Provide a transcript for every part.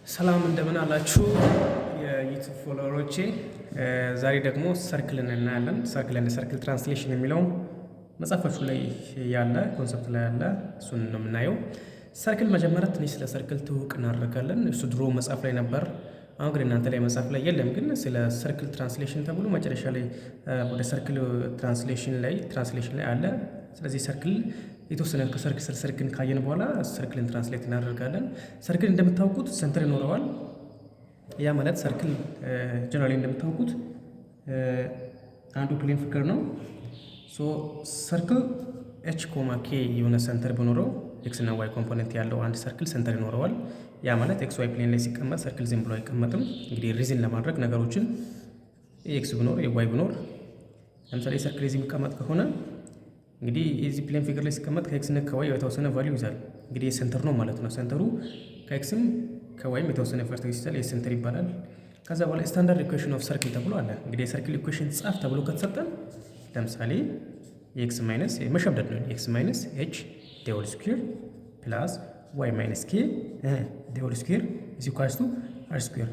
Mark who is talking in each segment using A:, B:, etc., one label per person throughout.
A: ሰላም እንደምን አላችሁ የዩቲዩብ ፎሎወሮቼ። ዛሬ ደግሞ ሰርክልን እናያለን። ሰርክል እንደ ሰርክል ትራንስሌሽን የሚለው መጽሐፋችሁ ላይ ያለ ኮንሰፕት ላይ ያለ እሱን ነው የምናየው። ሰርክል መጀመሪያ ትንሽ ስለ ሰርክል ትውውቅ እናደርጋለን። እሱ ድሮ መጽሐፍ ላይ ነበር። አሁን ግን እናንተ ላይ መጽሐፍ ላይ የለም። ግን ስለ ሰርክል ትራንስሌሽን ተብሎ መጨረሻ ላይ ወደ ሰርክል ትራንስሌሽን ላይ አለ። ስለዚህ ሰርክል የተወሰነ ከሰርክል ሰርክልን ካየን በኋላ ሰርክልን ትራንስሌት እናደርጋለን። ሰርክል እንደምታውቁት ሰንተር ይኖረዋል። ያ ማለት ሰርክል ጀነራሊ እንደምታውቁት አንዱ ፕሌን ፊገር ነው። ሶ ሰርክል ኤች ኮማ ኬ የሆነ ሰንተር ቢኖረው ኤክስ እና ዋይ ኮምፖነንት ያለው አንድ ሰርክል ሰንተር ይኖረዋል። ያ ማለት ኤክስ ዋይ ፕሌን ላይ ሲቀመጥ ሰርክል ዝም ብሎ አይቀመጥም። እንግዲህ ሪዝን ለማድረግ ነገሮችን ኤክስ ቢኖር የዋይ ቢኖር ለምሳሌ ሰርክል እዚህ የሚቀመጥ ከሆነ እንግዲህ የዚህ ፕሌን ፊገር ላይ ሲቀመጥ ከኤክስ እና ከዋይ የተወሰነ ቫልዩ ይዛል። እንግዲህ የሴንተር ነው ማለት ነው። ሴንተሩ ከኤክስም ከዋይም የተወሰነ ቨርቴክስ ይዛል። የሴንተር ይባላል። ከዛ በኋላ ስታንዳርድ ኢኩዌሽን ኦፍ ሰርክል ተብሎ አለ። እንግዲህ የሰርክል ኢኩዌሽን ጻፍ ተብሎ ከተሰጠን ለምሳሌ የኤክስ ማይነስ መሸምደድ ነው። ኤክስ ማይነስ ኤች ዴሆል ስኩዌር ፕላስ ዋይ ማይነስ ኬ ዴሆል ስኩዌር ኢዝ ኢኳልስ ቱ አር ስኩዌር።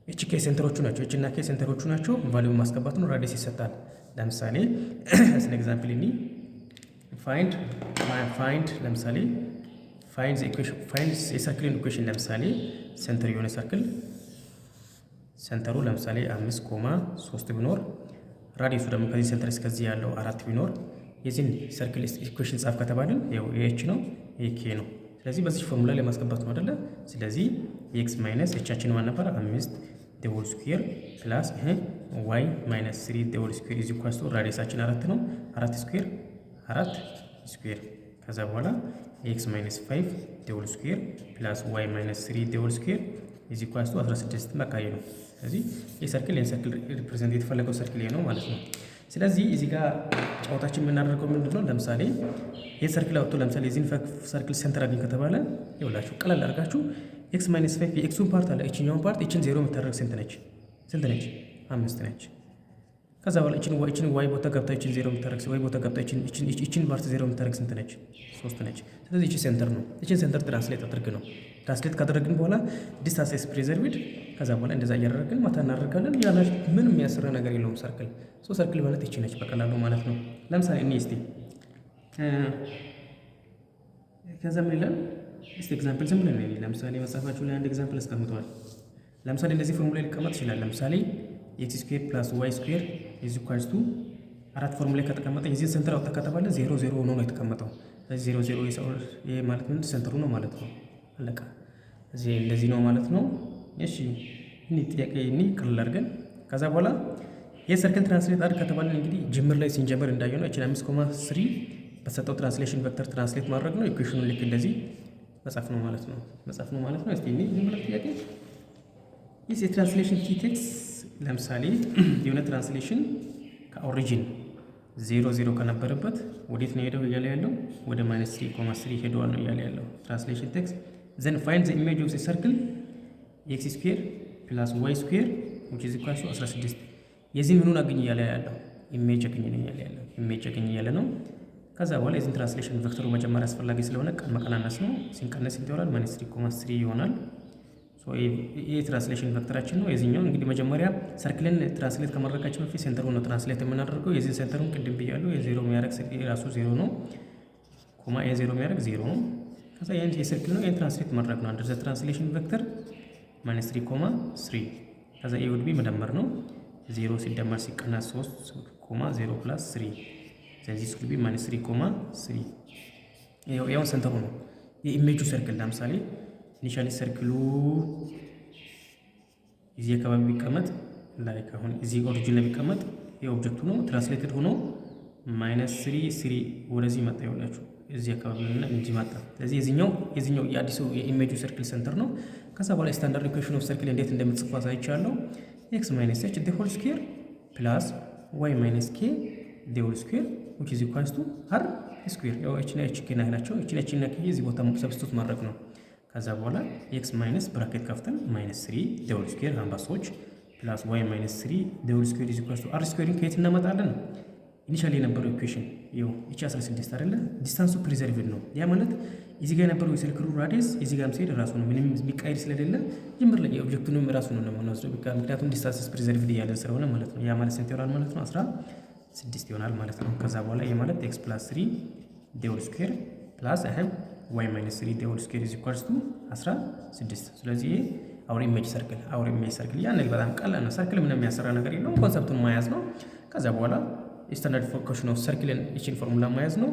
A: ኤች ኬ ሴንተሮቹ ናቸው። ኤች እና ኬ ሴንተሮቹ ናቸው። ቫልዩ ማስገባት ነው። ራዲየስ ይሰጣል። ለምሳሌ ስለ ኤግዛምፕል እኒ ፋይንድ ለምሳሌ ፋይንድ የሰርክልን ኢኩዌሽን ለምሳሌ ሴንተር የሆነ ሰርክል ሴንተሩ ለምሳሌ 5,3 ቢኖር ራዲየሱ ደግሞ ከዚህ ሴንተር እስከዚህ ያለው 4 ቢኖር የዚህን ሰርክል ኢኩዌሽን ጻፍ ከተባልን ኤች ነው ኬ ነው። ስለዚህ በዚህ ፎርሙላ ላይ ማስገባት ነው አይደለ? ስለዚህ ኤክስ ማይነስ ኤቻችን ማን ነበር? 5 ዴሆል ስኩዌር ፕላስ ዋይ ማይነስ 3 ዴሆል ስኩዌር ኢዝ ኢኳልስ ቱ ራዲየሳችን 4 ነው። 4 ስኩዌር ከዛ በኋላ ኤክስ ማይነስ 5 ዴሆል ስኩዌር ፕላስ ዋይ ማይነስ 3 ዴሆል ስኩዌር ኢዝ ኢኳልስ ቱ 16 መካይ ነው። ስለዚህ ይህ ሰርክል ሰርክል ሪፕሬዘንት የተፈለገው ሰርክል ነው ማለት ነው። ስለዚህ እዚህ ጋር ጨዋታችን የምናደርገው ምንድን ነው? ለምሳሌ ይህ ሰርክል አውጥቶ ለምሳሌ የዚህን ሰርክል ሴንተር አግኝ ከተባለ ይኸውላችሁ ቀላል አድርጋችሁ ኤክስ ማይነስ 5 የኤክሱን ፓርት አለ እችኛውን ፓርት እችን 0 የምታደርግ ስንት ነች? 5 ነች። ከዛ በኋላ እችን ዋይ ቦታ ገብታ እችን 0 የምታደርግ ዋይ ቦታ ገብታ እችን ፓርት 0 የምታደርግ ስንት ነች? 3 ነች። ስለዚህ እቺ ሴንተር ነው። እችን ሴንተር ትራንስሌት አድርግ ነው። ትራንስሌት ካደረግን በኋላ ዲስታንስ ኤስ ፕሪዘርቭድ ከዛ በኋላ እንደዛ እያደረግን ማታ እናደርጋለን። ያ ምንም የሚያስራ ነገር የለውም ሰርክል። ሰርክል ማለት እቺ ነች በቀላሉ ማለት ነው። ለምሳሌ እኔ እስቲ ከዛ ምን ይላል እስቲ ኤግዛምፕል ዝም ብለን ነው። ለምሳሌ መጽሐፋችሁ ላይ አንድ ኤግዛምፕል አስቀምጠዋል። ለምሳሌ እንደዚህ ፎርሙላ ሊቀመጥ ይችላል። ለምሳሌ ኤክስ ስኩዌር ፕላስ ዋይ ስኩዌር ኢዝ ኢኳልስ ቱ አራት ፎርሙላ ከተቀመጠ የዚህ ሴንተር አውጣ ከተባለ 0 0 ሆኖ ነው የተቀመጠው። ስለዚህ 0 0 ይሄ ማለት ምን ሴንተሩ ነው ማለት ነው። አለቃ እዚህ እንደዚህ ነው ማለት ነው። እሺ እኔ ጥያቄ ቀላል አድርገን ከዛ በኋላ የሰርክል ትራንስሌት አድርግ ከተባለ እንግዲህ ጅምር ላይ ሲንጀምር እንዳየነው እቺ 5,3 በሰጠው ትራንስሌሽን ቬክተር ትራንስሌት ማድረግ ነው። ኢኩዌሽኑን ልክ እንደዚህ መጻፍ ነው ማለት ነው። እስቲ እኔ ዝም ጥያቄ ይህ የትራንስሌሽን ኪ ቴክስ ለምሳሌ የሆነ ትራንስሌሽን ከኦሪጂን 0 ከነበረበት ወዴት ነው ሄደው እያለ ያለው? ወደ -3,3 ሄደዋል ነው እያለ ያለው ትራንስሌሽን ቴክስ። ዘን ፋይንድ ዘ ኢሜጅ ኦፍ ዘ ሰርክል ኤክስ ስኩዌር ፕላስ ዋይ ስኩዌር which is equal to 16 የዚህ ምኑን አግኝ እያለ ያለው? ኢሜጅ አግኝ ነው እያለ ያለው። ኢሜጅ አግኝ እያለ ነው። ከዛ በኋላ የዚህ ትራንስሌሽን ቬክተሩ መጀመሪያ አስፈላጊ ስለሆነ መቀናነስ ነው። ሲንቀነስ ይወራል -3,3 ይሆናል። ይህ ትራንስሌሽን ቬክተራችን ነው። የዚህኛው እንግዲህ መጀመሪያ ሰርክልን ትራንስሌት ከማድረጋችን በፊት ሴንተሩን ነው ትራንስሌት የምናደርገው። የዚህ ሴንተሩን ቅድም ብያለሁ። የ0 የሚያደርግ ራሱ 0 ነው። ኮማ የ0 የሚያደርግ 0 ነው። ከዛ ይህን የሰርክል ነው። ይህን ትራንስሌት ማድረግ ነው። አንደር ዘ ትራንስሌሽን ቬክተር -3,3 ከዛ ኤ ውድ ቢ መደመር ነው። 0 ሲደመር ሲቀናስ 3,0 ፕላስ 3 ስለዚህ ስኩል ቢ -3,3 ያው ሴንተሩ ነው። የኢሜጁ ሰርክል ለምሳሌ ኢኒሻሊ ሰርክሉ እዚህ አካባቢ ቢቀመጥ ላይክ አሁን እዚህ ኦሪጂን ላይ ቢቀመጥ የኦብጀክቱ ነው ትራንስሌትድ ሆኖ -3 ወደዚህ መጣ። ይኸውላችሁ እዚህ አካባቢ እና እንጂ መጣ። ስለዚህ የዚህኛው የአዲሱ የኢሜጁ ሰርክል ሴንተር ነው። ከዛ በኋላ ስታንዳርድ ኢኩዌሽን ኦፍ ሰርክል እንዴት እንደምትጽፉ አሳይቻለሁ። ኤክስ ማይነስ ኤች ዴሆል ስኩዌር ፕላስ ዋይ ማይነስ ኬ ዴሆል ስኩዌር which is equals to r ስኩዌር። ያው ኤች እና ኤች ኬ ናቸው። ኤች እና ኬ እዚህ ቦታ ሰብስቲቱት ማድረግ ነው። ከዛ በኋላ ኤክስ ማይነስ ብራኬት ከፍተን -3 ዴሆል ስኩዌር አምባሶች ፕላስ ዋይ -3 ዴሆል ስኩዌር ኢዝ ኢኳልስ ቱ አር ስኩዌርን ከየት እናመጣለን? ኢኒሻሊ የነበረው ኢኩዌሽን ይኸው እቺ 16 አይደለ? ዲስታንሱ ፕሪዘርቭድ ነው። ያ ማለት እዚህ ጋር የነበረው የሰርክሉ ራዲየስ እዚህ ጋርም ሲሄድ ራሱ ነው። ምንም የሚቀየር ስለሌለ ጅምር ላይ የኦብጀክቱንም ራሱ ነው የምንወስደው። ምክንያቱም ዲስታንስ ፕሪዘርቭድ እያለን ስለሆነ ማለት ነው። ያ ማለት ስንት ይሆናል ማለት ነው? 16 ይሆናል ማለት ነው። ከዛ በኋላ ይሄ ማለት ኤክስ ፕላስ 3 ዴውል ስኩዌር ፕላስ ዋይ ማይነስ 3 ዴውል ስኩዌር ኢዝ ኢኳልስ ቱ 16። ስለዚህ ይሄ አውር ኢሜጅ ሰርክል ያን በጣም ቀላል ነው። ሰርክል ምንም የሚያሰራ ነገር የለውም። ኮንሰፕቱን ማያዝ ነው። ከዛ በኋላ ስታንዳርድ ፎርሜሽን ኦፍ ሰርክልን ይችን ፎርሙላ ማያዝ ነው።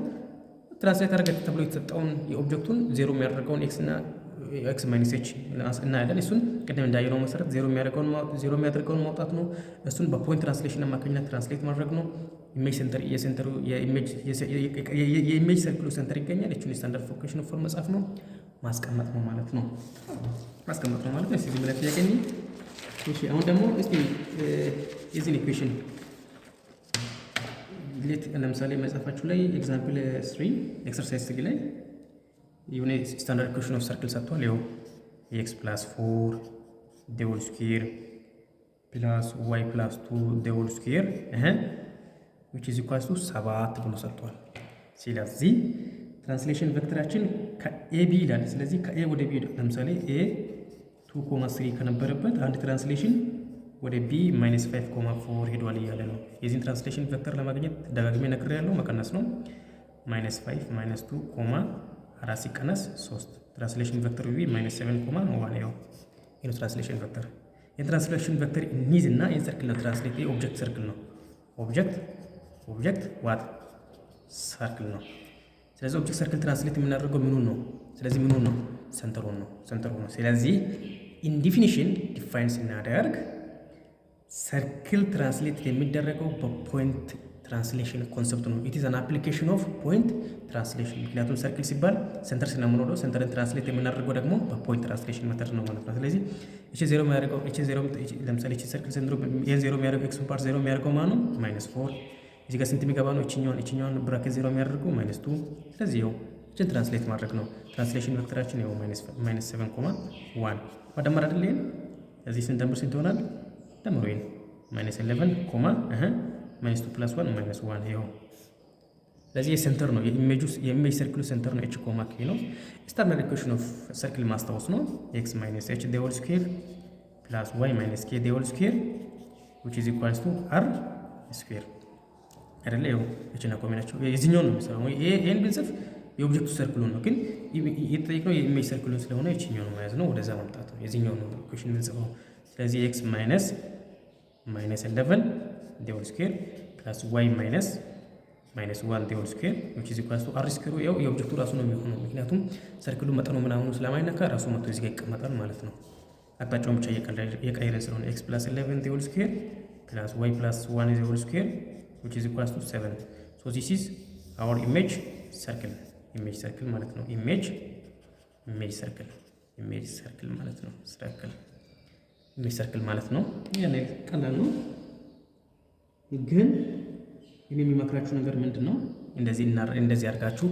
A: ትራንስሌት አድርገህ ተብሎ የተሰጠውን የኦብጀክቱን ዜሮ የሚያደርገውን ኤክስ ማይነስ ኤች እናያለን። እሱን ቅድም እንዳየነው መሰረት ዜሮ የሚያደርገውን ማውጣት ነው። እሱን በፖይንት ትራንስሌሽን አማካኝነት ትራንስሌት ማድረግ ነው። ኢሜጅ ሴንተር የኢሜጅ ሰርክሉ ሴንተር ይገኛል። እሱን ስታንዳርድ ፎርሜሽን ፎርም መጻፍ ነው፣ ማስቀመጥ ነው ማለት ነው። እስቲ ዝም ብለህ ያገኝ። እሺ አሁን ደግሞ እስቲ የዚህን ኢኩዌሽን ለምሳሌ መጽሐፋችሁ ላይ ኤግዛምፕል 3 ኤክሰርሳይዝ 3 ላይ የሆነ ስታንዳርድ ኢኩዌሽን ኦፍ ሰርክል ሰጥቷል። ይኸው ኤክስ ፕላስ 4 ዴውል ስኩዌር ፕላስ ዋይ ፕላስ 2 ዴውል ስኩዌር which is equals to 7 ብሎ ሰጥቷል። ስለዚህ ትራንስሌሽን ቬክተራችን ከኤቢ ይላል። ስለዚህ ከኤ ወደ ቢ ለምሳሌ ኤ 2.3 ከነበረበት አንድ ትራንስሌሽን ወደ ቢ -5.4 ሄዷል እያለ ነው። የዚህን ትራንስሌሽን ቬክተር ለማግኘት ደጋግሜ ነግሬያለሁ። መቀነስ ነው። -5 -2 4 ሲቀነስ 3 ትራንስሌሽን ቬክተር ቢ -7.1 ያው ይሄ ትራንስሌሽን ቬክተር የትራንስሌሽን ቬክተር ኒዝ እና ኢንሰርክል ነው። ትራንስሌት ኦብጀክት ሰርክል ነው። ኦብጀክት ዋት ሰርክል ነው። ስለዚህ ኦብጀክት ሰርክል ትራንስሌት የምናደርገው ምኑን ነው? ስለዚህ ምኑን ነው? ሰንተሩን ነው። ስለዚህ ኢን ዲፊኒሽን ዲፋይን ስናደርግ ሰርክል ትራንስሌት የሚደረገው በፖይንት ትራንስሌሽን ኮንሰፕት ነው። ኢት ኢዝ አን አፕሊኬሽን ኦፍ ፖይንት ትራንስሌሽን። ምክንያቱም ሰርክል ሲባል ሴንተር ስለምንወደው ሴንተርን ትራንስሌት የምናደርገው ደግሞ በፖይንት ትራንስሌሽን ሜተድ ነው ማለት ነው። ስለዚህ እቺ ዜሮ የሚያደርገው ለምሳሌ እቺ ሰርክል ሴንተሩ ይሄን ዜሮ የሚያደርገው ኤክስ ፓርት ዜሮ የሚያደርገው ማኑ -4 እዚህ ጋር ስንት የሚገባ ነው? እቺኛውን ብራኬት ዜሮ የሚያደርገው -2። ስለዚህ ይኸው እቺን ትራንስሌት ማድረግ ነው። ትራንስሌሽን ቬክተራችን ይኸው -7.1 ማደመር አይደል? ይሄን እዚህ ስንደምር ስንት ይሆናል? ደምሮ ይሄን -11 -2 + 1 -1 ይኸው። ስለዚህ የሴንተር ነው የኢሜጅ ሰርክሉ ሴንተር ነው። ኤች ኮማ ኬ ነው። ስታንዳርድ ኢኩዌሽን ኦፍ ሰርክል ማስታወስ ነው። ኤክስ ማይነስ ኤች ዴውል ስኩዌር ፕላስ ዋይ ማይነስ ኬ ዴውል ስኩዌር which is equals to r ስኩዌር አይደለ? ይኸው እቺና ኮምቢናቸው የዚህኛው ነው የሚሰራው። ይሄን ብንጽፍ የኦብጀክቱ ሰርክሉ ነው፣ ግን የተጠየቅነው የኢሜጅ ሰርክሉ ስለሆነ እቺኛው ነው መያዝ ነው፣ ወደዛ ማምጣት ነው። የዚህኛው ነው ኢኩዌሽን ብንጽፈው። ስለዚህ ኤክስ ማይነስ -11 ዴውል ስኩዌር ፕላስ ዋይ ማይነስ -1 ዴውል ስኩዌር which is equals to r ስኩዌር። ያው የኦብጀክቱ ራሱ ነው የሚሆነው፣ ምክንያቱም ሰርክሉ መጠኑ ምናምኑ ስለማይነካ ራሱ መጥቶ እዚህ ጋር ይቀመጣል ማለት ነው። አቅጣጫውን ብቻ እየቀየረን ስለሆነ ኤክስ ፕላስ 11 ዴውል ስኩዌር ፕላስ ዋይ ፕላስ 1 ዴውል ስኩዌር which is equals to 7. so this is our image circle ማለት ነው። image circle ማለት ነው። circle ማለት ነው። ያኔ ቀላል ነው፣ ግን እኔ የሚመክራችሁ ነገር ምንድነው? እንደዚህ አድርጋችሁ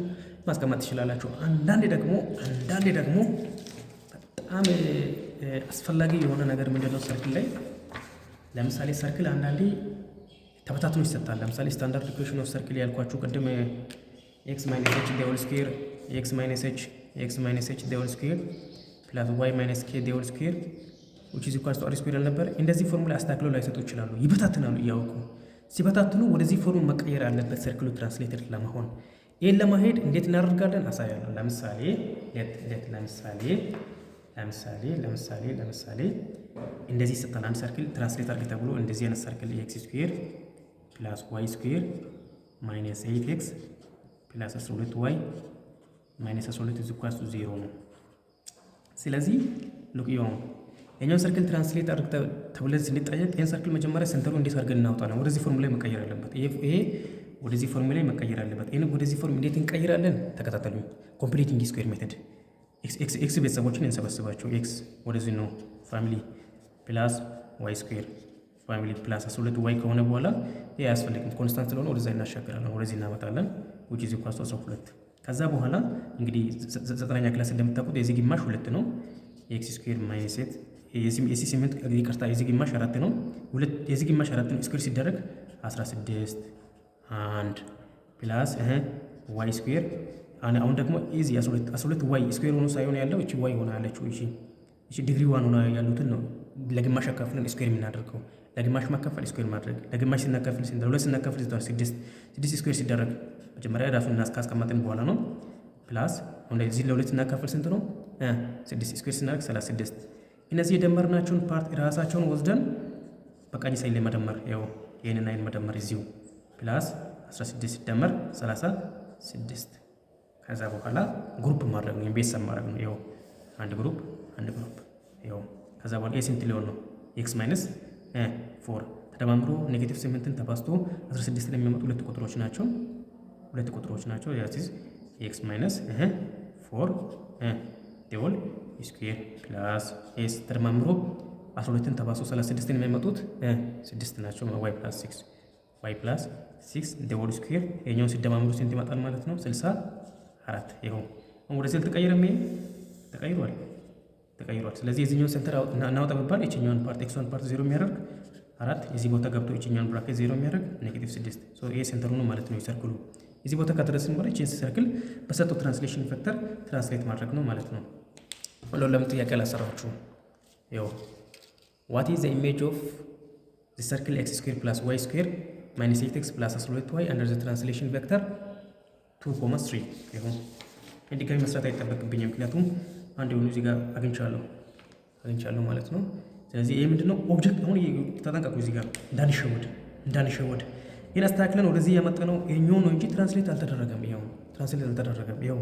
A: ማስቀመጥ ትችላላችሁ። አንዳንዴ ደግሞ በጣም አስፈላጊ የሆነ ነገር ምንድነው? ሰርክል ላይ ለምሳሌ ሰርክል አንዳንዴ ተበታትኖ ይሰጣል። ለምሳሌ ስታንዳርድ ኢኩዌሽን ኦፍ ሰርክል ያልኳችሁ ቅድም ኤክስ ማይነስ ኤች ዴውል ስኩዌር ኤክስ ማይነስ ኤች ዴውል ስኩዌር ፕላስ ዋይ ማይነስ ኬ ዴውል ስኩዌር which is equals to r ስኩዌር ነበር። እንደዚህ ፎርሙላ አስተካክለው ላይሰጡ ይችላሉ፣ ይበታትናሉ። እያወቁ ሲበታትኑ ወደዚህ ፎርሙላ መቀየር አለበት ሰርክሉ ትራንስሌተር ለመሆን። ይሄን ለማሄድ እንዴት እናደርጋለን? አሳያለሁ። ለምሳሌ እንደዚህ ይሰጣል። አንድ ሰርክል ትራንስሌት አድርግ ተብሎ እንደዚህ አይነት ሰርክል ኤክስ ስኩዌር ፕላስ ዋይ ስኩዌር ማይነስ 8x ፕላስ 12y ማይነስ 12 is equals to 0 ነው። ስለዚህ ሉክ የኛው ሰርክል ትራንስሌት አድርግ ተብለን ስንጠየቅ ይሄን ሰርክል መጀመሪያ ሴንተሩ እንዴት አድርገን እናውጣለን? ወደዚህ ፎርሙላ ላይ መቀየር አለበት። ይሄ ወደዚህ ፎርሙላ ላይ መቀየር አለበት። ይሄን ወደዚህ ፎርሙላ እንዴት እንቀይራለን? ተከታተሉኝ። ኮምፕሊቲንግ ስኩዌር ሜተድ ኤክስ ቤተሰቦችን እንሰበስባቸው። ኤክስ ወደዚህ ነው ፋሚሊ ፕላስ ዋይ ስኩዌር ፋሚሊ ፕላስ 12 ዋይ ከሆነ በኋላ ይሄ አያስፈልግም፣ ኮንስታንት ስለሆነ ወደዛ እናሻግራለን፣ ወደዚህ እናመጣለን which is equals to 12። ከዛ በኋላ እንግዲህ 9ኛ ክላስ እንደምታውቁት የዚህ ግማሽ 2 ነው። ኤክስ ስኩዌር ማይነስ 8 የዚህ 8 ይቅርታ፣ የዚህ ግማሽ 4 ነው። የዚህ ግማሽ 4 ነው። ስኩዌር ሲደረግ 16 1 ፕላስ ዋይ ስኩዌር አሁን ደግሞ ኢዚ 12 ዋይ ስኩዌር ሆኖ ሳይሆን ያለው እቺ ዋይ ሆና ያለችው እቺ ዲግሪ ዋን ሆና ያሉትን ነው ለግማሽ አካፍለን ስኩዌር የምናደርገው። ለግማሽ ማካፈል ስኩዌር ማድረግ ለግማሽ ስናካፍል ለሁለት ስናካፍል 6 ስኩዌር ሲደረግ መጀመሪያ ራሱን ካስቀመጥን በኋላ ነው። ፕላስ አሁን እዚህ ለሁለት ስናካፍል ስንት ነው? 6 ስኩዌር ስናደርግ 36። እነዚህ የደመርናቸውን ፓርት ራሳቸውን ወስደን በቀኝ ሳይድ ላይ መደመር ያው ይሄንን አይን መደመር እዚሁ ፕላስ 16 ሲደመር 36 ከዛ በኋላ ግሩፕ ማድረግ ነው ቤተሰብ ማድረግ ነው። ያው አንድ ግሩፕ ያው ከዛ በኋላ ስንት ሊሆን ነው? ኤክስ ማይነስ 4 ተደማምሮ ኔጌቲቭ 8ን ተባዝቶ 16 ላይ የሚመጡ ሁለት ቁጥሮች ናቸው ያቺስ ኤክስ ማይነስ 4 ዴል ስኩዌር ፕላስ ኤስ ተደማምሮ 12ን ተባዝቶ 36ን የሚመጡት 6 ናቸው። ዋይ ፕላስ 6 ዴል ስኩዌር የኛውን ሲደማምሩ ስንት ይመጣል ማለት ነው? 64 ይኸው ወደ ሴል ተቀይሯል። ስለዚህ የዚህኛውን ሴንተር እናወጣ ቢባል የችኛውን ፓርት ኤክስ1 ፓርት 0 የሚያደርግ 4 የዚህ ቦታ ገብቶ የችኛውን ብራኬት 0 የሚያደርግ ኔጌቲቭ 6 ይሄ ሴንተሩ ነው ማለት ነው። ይሰርክሉ እዚህ ቦታ ከደረስን በኋላ ይህን ሰርክል በሰጠው ትራንስሌሽን ፌክተር ትራንስሌት ማድረግ ነው ማለት ነው። ለምን ጥያቄ አላሰራችሁ? ይኸው ዋት ኢዝ ዘ ኢሜጅ ኦፍ ዘ ሰርክል ኤክስ ስኩዌር ፕላስ ዋይ ስኩዌር ማይነስ 8x ፕላስ 12y አንደር ዘ ትራንስሌሽን ቬክተር 2,3 ይሁን። እንዲጋሚ መስራት አይጠበቅብኝም ምክንያቱም አንድ የሆኑ እዚህ ጋር አግኝቻለሁ ማለት ነው። ስለዚህ ይሄ ምንድነው ኦብጀክት አሁን ተጠንቀቁ፣ እዚህ ጋር እንዳንሸወድ ይሄን አስተካክለን ወደዚህ ያመጣነው ይሄኛው ነው እንጂ ትራንስሌት አልተደረገም። ይሄው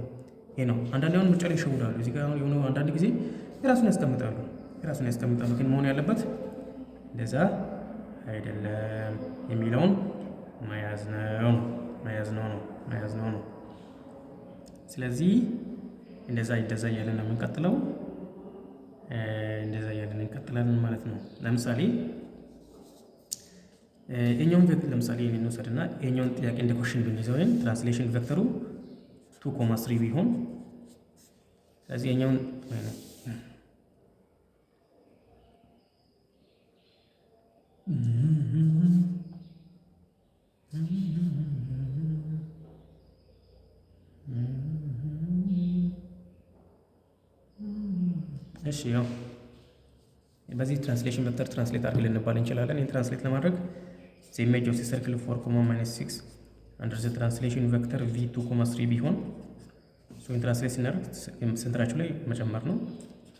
A: ይሄ ነው። አንዳንድ አሁን ምርጫ ላይ ይሸውዳሉ። እዚህ ጋር የሆነ አንዳንድ ጊዜ የራሱን ያስቀምጣሉ ግን መሆን ያለበት እንደዛ አይደለም የሚለውን መያዝ ነው። ስለዚህ እንደዛ እያለን ነው የምንቀጥለው። እንደዛ እያለን እንቀጥላለን ማለት ነው። ለምሳሌ የኛውን ቬክተር ለምሳሌ ይሄን እንወስድና የኛውን ጥያቄ እንደ ኮሽን ብንይዘው ወይም ትራንስሌሽን ቬክተሩ 2,3 ቢሆን ስለዚህ የኛውን እሺ ያው በዚህ ትራንስሌሽን ቬክተር ትራንስሌት አድርገን ልንባል እንችላለን። ይሄን ትራንስሌት ለማድረግ the image of the circle 4,-6 under the translation vector v2,3 ቢሆን ሶ ኢን ትራንስሌት ስናደርግ ሴንተራቸው ላይ መጨመር ነው።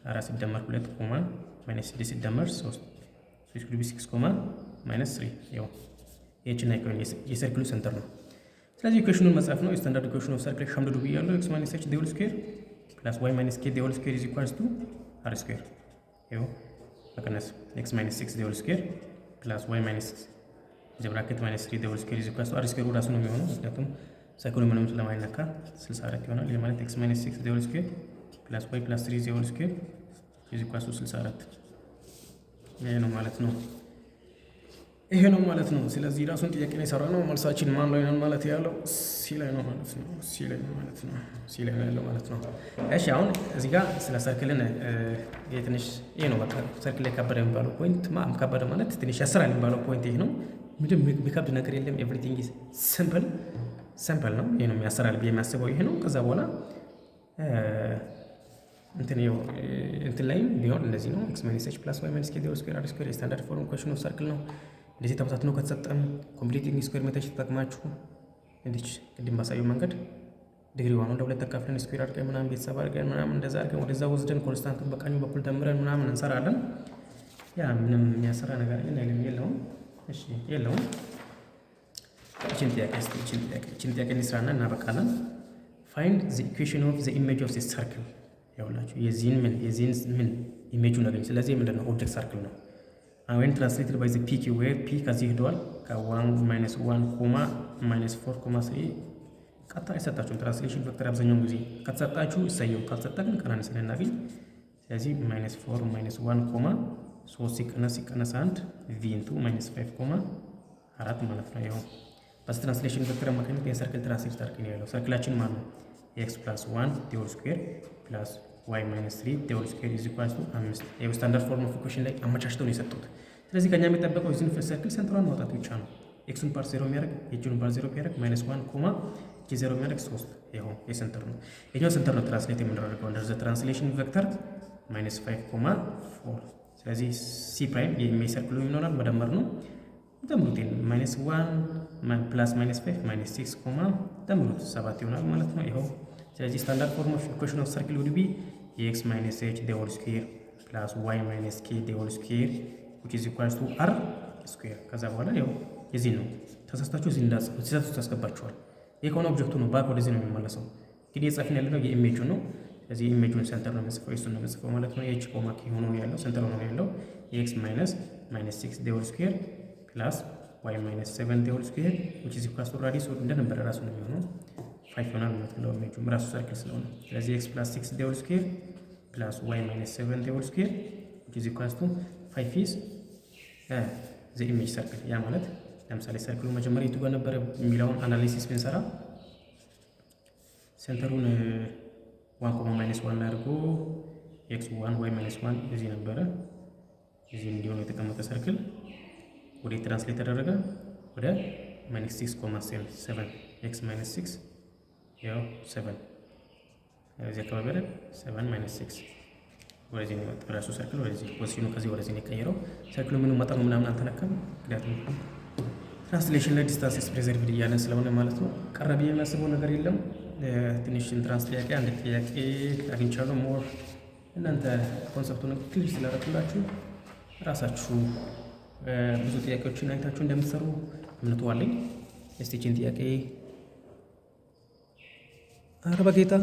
A: 4 ሲደመር 2 ኮማ ማይነስ 6 ሲደመር 3 6 ኮማ ማይነስ 3 ያው ይህችን አይኮን የሰርክሉ ሴንተር ነው። ስለዚህ ኢኩዌሽኑን መጻፍ ነው። ስታንዳርድ ኢኩዌሽን ኦፍ ሰርክል ሸምደዱ ብያለሁ። x ማይነስ h ዴል ስኩዌር ፕላስ y ማይነስ k ዴል ስኩዌር ኢዝ ኢኳልስ ቱ r ስኩዌር ይኸው መቀነስ x ማይነስ 6 ዴል ስኩዌር ፕላስ y ማይነስ ዘ ብራኬት ማይነስ 3 ዴል ስኩዌር ኢዝ ኢኳልስ ቱ r ስኩዌር ራሱ ነው የሚሆነው ምክንያቱም ሳይክሉ ምንም ስለማይነካ 64 ይሆናል። ይሄ ማለት x ማይነስ 6 ዴል ስኩዌር ፕላስ y ፕላስ 3 ዴል ስኩዌር ኢዝ ኢኳልስ ቱ 64 ይሄ ነው ማለት ነው። ስለዚህ ራሱን ጥያቄ ነው የሰራነው። መልሳችን ማን ላይ ነው ማለት ያለው ሲ ላይ ነው ማለት ነው። እሺ አሁን እዚህ ጋር ስለ ሰርክልን ትንሽ ይሄ ነው በቃ ሰርክል ላይ ከበደ የሚባለው ፖይንት ከበደ ማለት ትንሽ ያስራል የሚባለው ፖይንት ይሄ ነው። ምንም የሚከብድ ነገር የለም። ኤቭሪቲንግ ኢዝ ሲምፕል ነው። ይሄ ነው ያስራል ብዬ የሚያስበው ይሄ ነው። ከዛ በኋላ እንትን ላይ ቢሆን እንደዚህ ነው x ማይነስ h ፕላስ y ማይነስ k ዴል ስኩዌር r ስኩዌር የስታንዳርድ ፎርም ኢኩዌሽን ኦፍ ሰርክል ነው። እንደዚህ ተበታትኖ ከተሰጠን ኮምፕሊቲንግ ስኩዌር ሜተድ ተጠቅማችሁ እንዲች ቅድም ባሳየው መንገድ ዲግሪ ዋን ለሁለት ተካፍለን ስኩዌር አድርገን ምናምን ቤተሰብ አድርገን ምናምን እንደዛ አድርገን ወደዛ ወስደን ኮንስታንቱን በቀኙ በኩል ደምረን ምናምን እንሰራለን። ያ ምንም የሚያሰራ ነገር የለውም። እሺ የለውም። እቺን ጥያቄ እንስራና እናበቃለን። ፋይንድ ዘ ኢኩዌሽን ኦፍ ዘ ኢሜጅ ኦፍ ዘ ሰርክል ያውላችሁ የዚህን ምን ኢሜጁን አገኝ። ስለዚህ ምንድነው ኦብጀክት ሰርክል ነው። when translated by the pq where p ከዚህ ሄዷል ከ1 -1 ኮማ -4,3 ቀጥታ አይሰጣችሁም። ትራንስሌሽን ቬክተር አብዛኛውን ጊዜ ከተሰጣችሁ ይሰየው፣ ካልተሰጣ ግን ቀናንስ ስለናገኝ ስለዚህ -4 -1 ኮማ 3 ሲቀነስ 1 v into -5 4 ማለት ነው። ይኸው በዚህ ትራንስሌሽን ቬክተር አማካኝነት የሰርክል ትራንስሌት አድርገን ያለው ሰርክላችን ማለት ነው x + 1 ዴል ስኩዌር ፕላስ y - 3 ዴል ስኩዌር ኢዝ ኢኳልስ ቱ 5 የስታንዳርድ ፎርም ኦፍ ኢኩዌሽን ላይ አመቻችተው ነው የሰጡት። ስለዚህ ከኛ የሚጠበቀው የዚህን ሰርክል ሴንተሯን ማውጣት ብቻ ነው። ኤክሱን ፓርት 0 የሚያደርግ የጂውን ፓርት 0 ቢያደርግ -1 ኮማ እቺ 0 የሚያደርግ 3 ይኸው የሴንተር ነው። የኛው ሴንተር ነው ትራንስሌት የምናደርገው እንደዛ ትራንስሌሽን ቬክተር -5 ኮማ 4። ስለዚህ ሲ ፕራይም የኢሜጅ ሰርክሉ ይሆናል መደመር ነው ደምሩት -1 ፕላስ -5 -6 ኮማ ደምሩት 7 ይሆናል ማለት ነው። ይኸው ስለዚህ ስታንዳርድ ፎርም ኦፍ ኢኩዌሽን ኦፍ ሰርክል ውድ ቢ x minus h the whole square plus y minus k the whole square which is equals to r square። ከዛ በኋላ ያው የዚህ ነው ተሳስታችሁ እዚህ እንዳጽፉ ሲሳቱ ታስገባችኋል። ይሄ ከሆነ ኦብጀክቱ ነው ባክ ወደዚህ ነው የሚመለሰው። እንግዲህ የጻፍን ያለው የኢሜጁ ነው። ስለዚህ ኢሜጁን ሴንተር ነው የምንጽፈው እሱን ነው የምንጽፈው ማለት ነው። h ኮማ k ሆኖ ነው ያለው ሴንተር ሆኖ ያለው x minus -6 the whole square plus y minus 7 the whole square which is equals to ራዲየስ እንደነበረ ራሱ ነው የሚሆነው 5 ይሆናል ማለት ነው። ኢሜጁ ራሱ ሰርክል ስለሆነ ስለዚህ x plus 6 the whole square plus y minus 7 the whole square which is equals to 5 is the image circle። ያ ማለት ለምሳሌ ሰርክሉ መጀመሪያ የቱ ጋር ነበረ የሚለውን አናሊሲስ ብንሰራ ሴንተሩን 1 ኮማ -1 አድርጎ x1 y -1 እዚህ ነበረ። እዚህ እንዲሆን የተቀመጠ ሰርክል ወደ ትራንስሌት ተደረገ ወደ -6 ኮማ 7 x -6 ያው 7 እዚህ አካባቢ አይደል 7 -6 ወደዚህ ነው ራሱ ሰርክል ወደዚህ ፖዚሽኑ ከዚህ ወደዚህ ነው የቀየረው። ሰርክሉ ምንም መጠኑ ምናምን አልተነካም። ምክንያቱም ትራንስሌሽን ላይ ዲስታንስ ኢዝ ፕሪዘርቭድ እያለን ስለሆነ ማለት ነው። ቀረብ የሚያስበው ነገር የለም። ትንሽ ኢንትራንስ ጥያቄ አንድ ጥያቄ አግኝቻለሁ። ሞር እናንተ ኮንሰፕቱን ክሊር ስላደረኩላችሁ ራሳችሁ ብዙ ጥያቄዎችን አይታችሁ እንደምትሰሩ እምነቱ አለኝ። እስቲ ይህችን ጥያቄ ኧረ በጌታ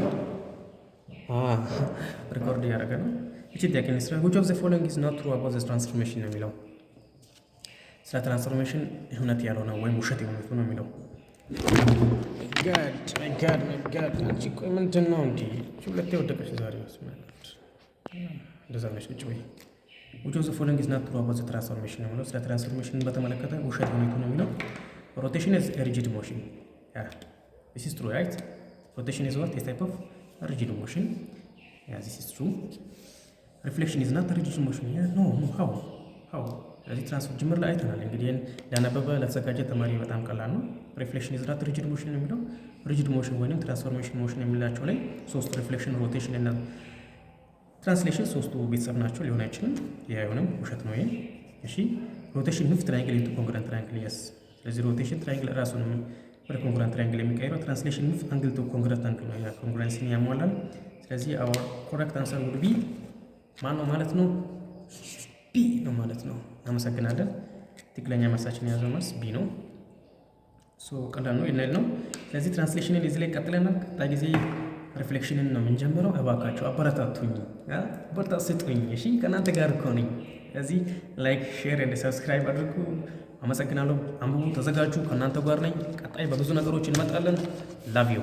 A: ሪኮርድ እያደረገ ነው። እቺ ጥያቄ ነው which of the following is not true about the transformation ነው የሚለው። ስለ ትራንስፎርሜሽን እውነት ያልሆነ ወይም ውሸት የሆነቱ ነው የሚለው። ጋድ አንቺ ቆይ ምንድን ነው እንዴ? ሁለቴ ወደቀች ዛሬ ወስማለች። እንደዛ ነሽ ቁጭ በይ። which of the following is not true about the transformation ነው የሚለው። ስለ ትራንስፎርሜሽን በተመለከተ ውሸት የሆነቱ ነው የሚለው። rotation is a rigid motion. yeah this is true right? rotation is what? a type of rigid motion. yeah this is true. reflection is not a rigid motion. yeah no how ስለዚህ ትራንስፎርም ጅምር ላይ አይተናል። እንግዲህ ያነበበ ለተዘጋጀ ተማሪ በጣም ቀላል ነው። ሪፍሌክሽን ኢዝ ናት ሪጂድ ሞሽን የሚለው ሪጂድ ሞሽን ወይንም ትራንስፎርሜሽን ሞሽን የሚላቸው ላይ ሶስት ሪፍሌክሽን፣ ሮቴሽን እና ትራንስሌሽን ሶስቱ ቤተሰብ ናቸው። ሊሆን አይችልም። ይሄ አይሆንም፣ ውሸት ነው ይሄ። እሺ ሮቴሽን ሙቭ ትራያንግል ኢንቱ ኮንግሩዌንት ትራያንግል yes። ስለዚህ ሮቴሽን ትራያንግል ራሱን ወደ ኮንግሩዌንት ትራያንግል የሚቀይረው፣ ትራንስሌሽን ሙቭ አንግል ቱ ኮንግሩዌንት አንግል ነው። ያ ኮንግሩዌንሲን ያሟላል። ስለዚህ አወር ኮሬክት አንሰር ውድ ቢ ማን ነው ማለት ነው? ቢ ነው ማለት ነው። አመሰግናለን። ትክክለኛ መልሳችን የያዘው መልስ ቢ ነው። ቀላል ነው ይላል ነው። ስለዚህ ትራንስሌሽንን እዚህ ላይ ቀጥለናል። ቀጣይ ጊዜ ሪፍሌክሽንን ነው የምንጀምረው። እባካችሁ አበረታቱኝ፣ በርታ ስጡኝ። እሺ ከእናንተ ጋር እኮ ነኝ። ስለዚህ ላይክ፣ ሼር እና ሰብስክራይብ አድርጉ። አመሰግናለሁ። አንብቡ፣ ተዘጋጁ። ከእናንተ ጋር ነኝ። ቀጣይ በብዙ ነገሮች እንመጣለን። ላቭ ዩ